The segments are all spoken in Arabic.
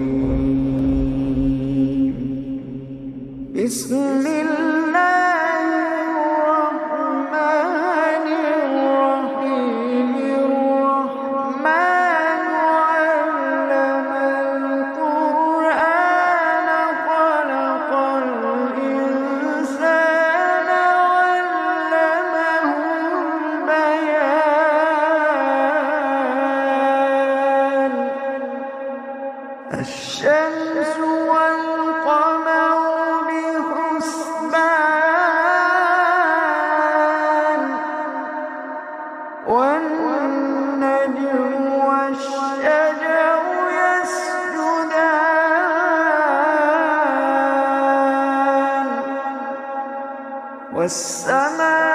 الرجيم. بسم الله الرحمن الرحيم. الرحمن علم القرآن خلق الإنسان علمه البيان. الشمس والقمر بحسبان، والنجم والشجر يسجدان، والسماء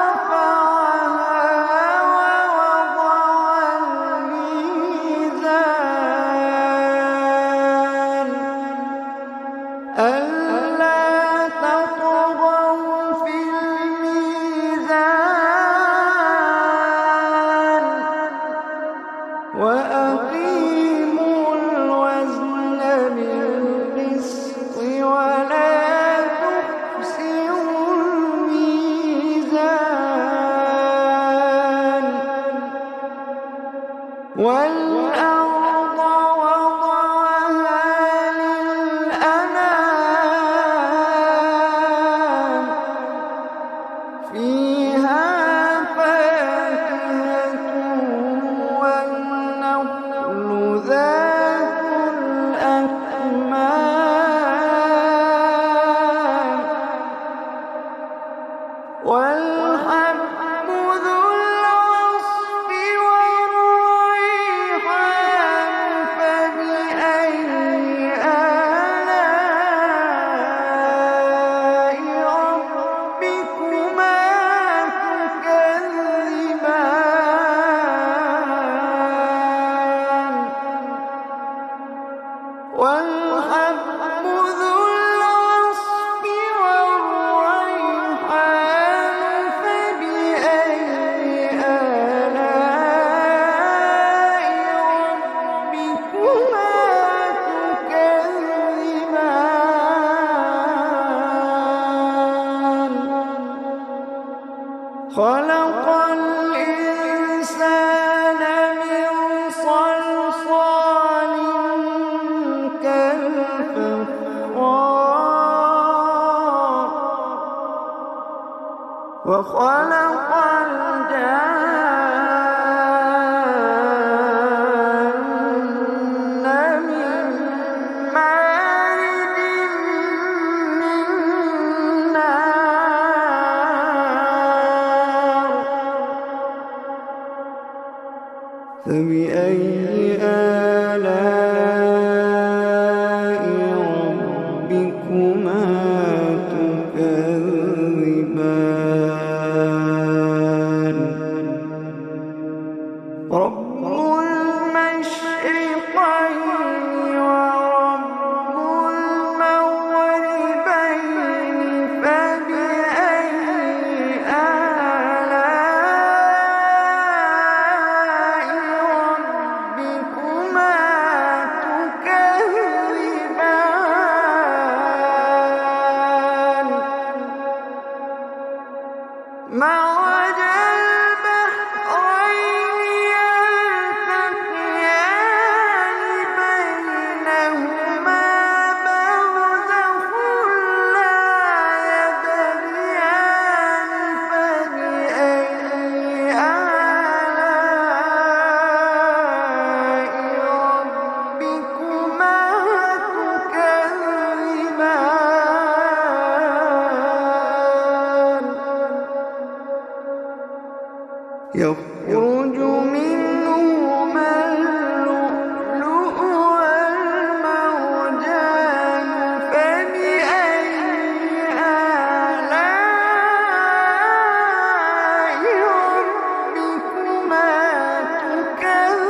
رفعها ووضع الميزان ألا تطغوا في الميزان وأقيموا الوزن بالقسط ولا تخسروا الميزان. والأرض وضعها للأنام، فيها فاكهة والنخل ذات الأكمام، والحب ذو العصف والريحان. فبأي آلاء ربكما تكذبان. والحب ذو العصف والريحان. فبأي آلاء ربكما تكذبان. خلق الإنسان من صلصال كالفخار، وخلق الجان من مارج من نار. فبأي آلاء ربكما تكذبان. رب المشرقين ورب المغربين. فبأي آلاء ربكما تكذبان. مرج البحرين يلتقيان بينهما برزخ لا يبغيان. فبأي آلاء ربكما تكذبان. يخرج منهما اللؤلؤ والمرجان. فبأي آلاء ربكما تكذبان.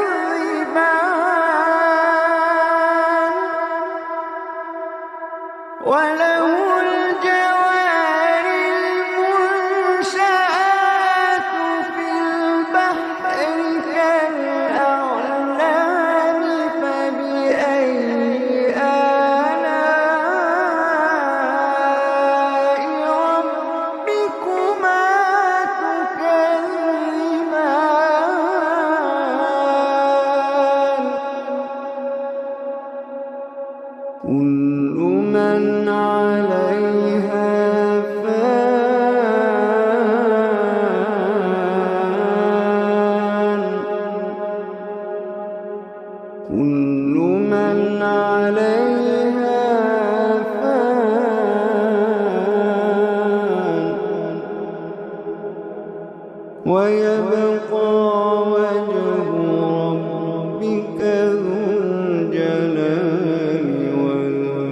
وله الجوار المنشآت في البحر ويبقى وجه ربك ذو الجلال والإكرام.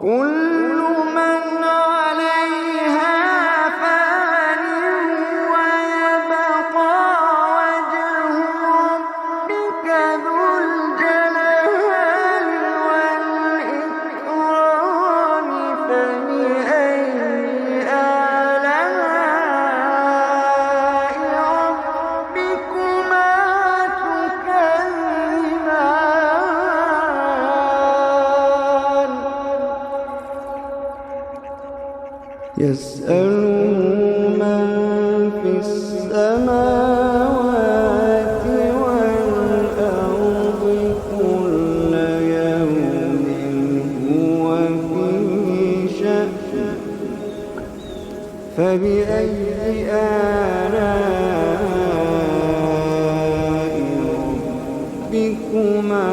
كل من عليها فان ويبقى وجه ربك ذو الجلال والإكرام. فبأي آلاء ربكما تكذبان. يسأله من في السماوات والأرض كل يوم هو في شأن. فبأي آلاء ربكما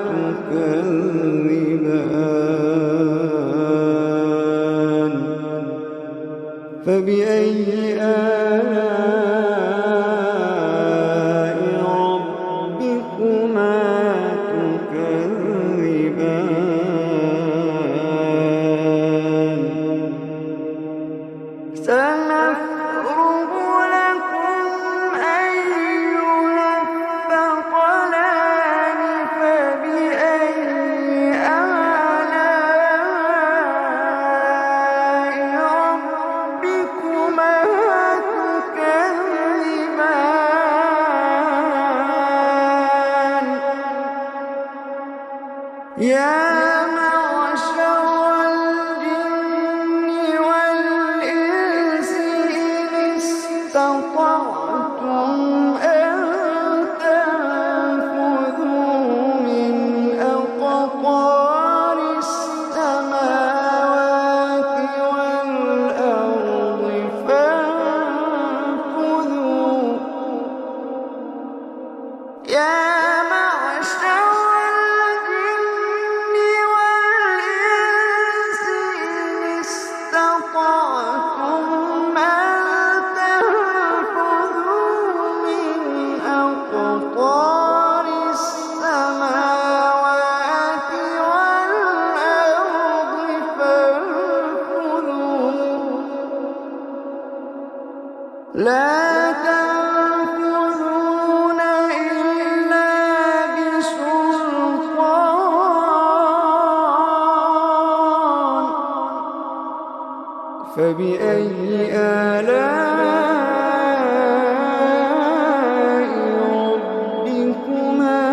تكذبان. فبأي آلاء ربكما تكذبان. سنفرغ لكم أيها الثقلان. فبأي آلاء ربكما تكذبان. يا معشر الجن والإنس إن استطعتم أن تنفذوا من أقطار السماوات والأرض فانفذوا. يا معشر الجن والإنس إن استطعتم أن تنفذوا من أقطار السماوات والأرض فانفذوا. لا تنفذون إلا بسلطان. فبأي آلاء ربكما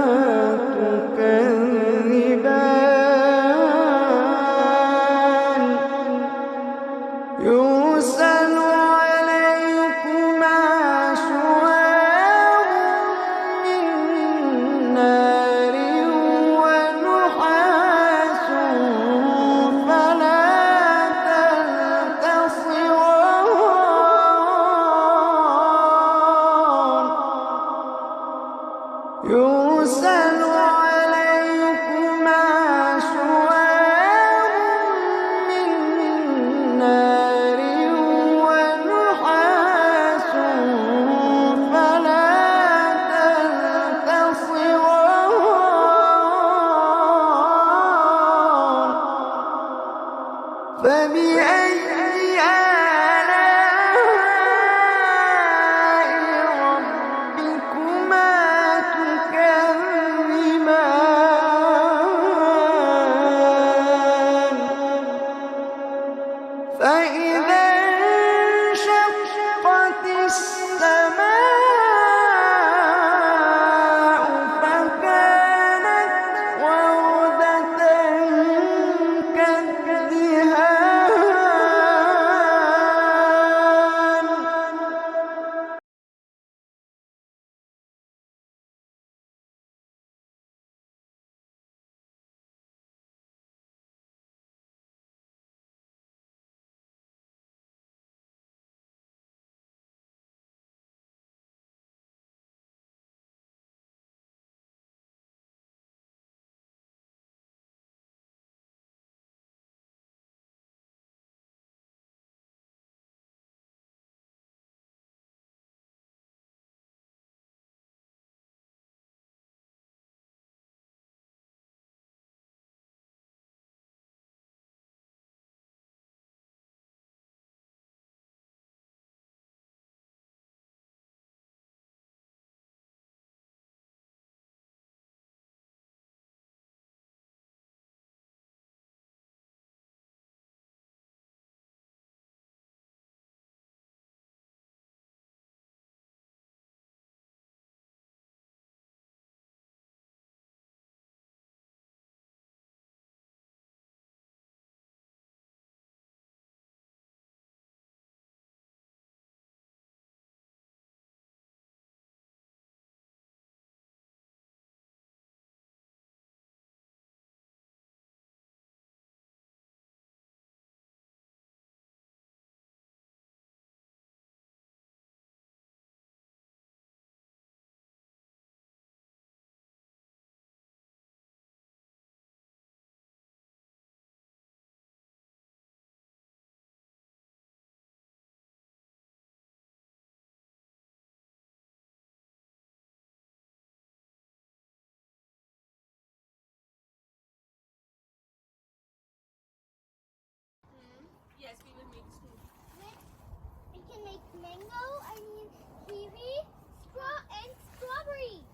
تكذبان. يرسل عليكما شواظ من نار ونحاس فلا تنتصران. يرسل عليكما شواظ من نار ونحاس فلا تنتصران. فبأي آلاء ربكما تكذبان. فإذا انشقت السماء فكانت وردة كالدهان. mango, I mean kiwi, straw and strawberry.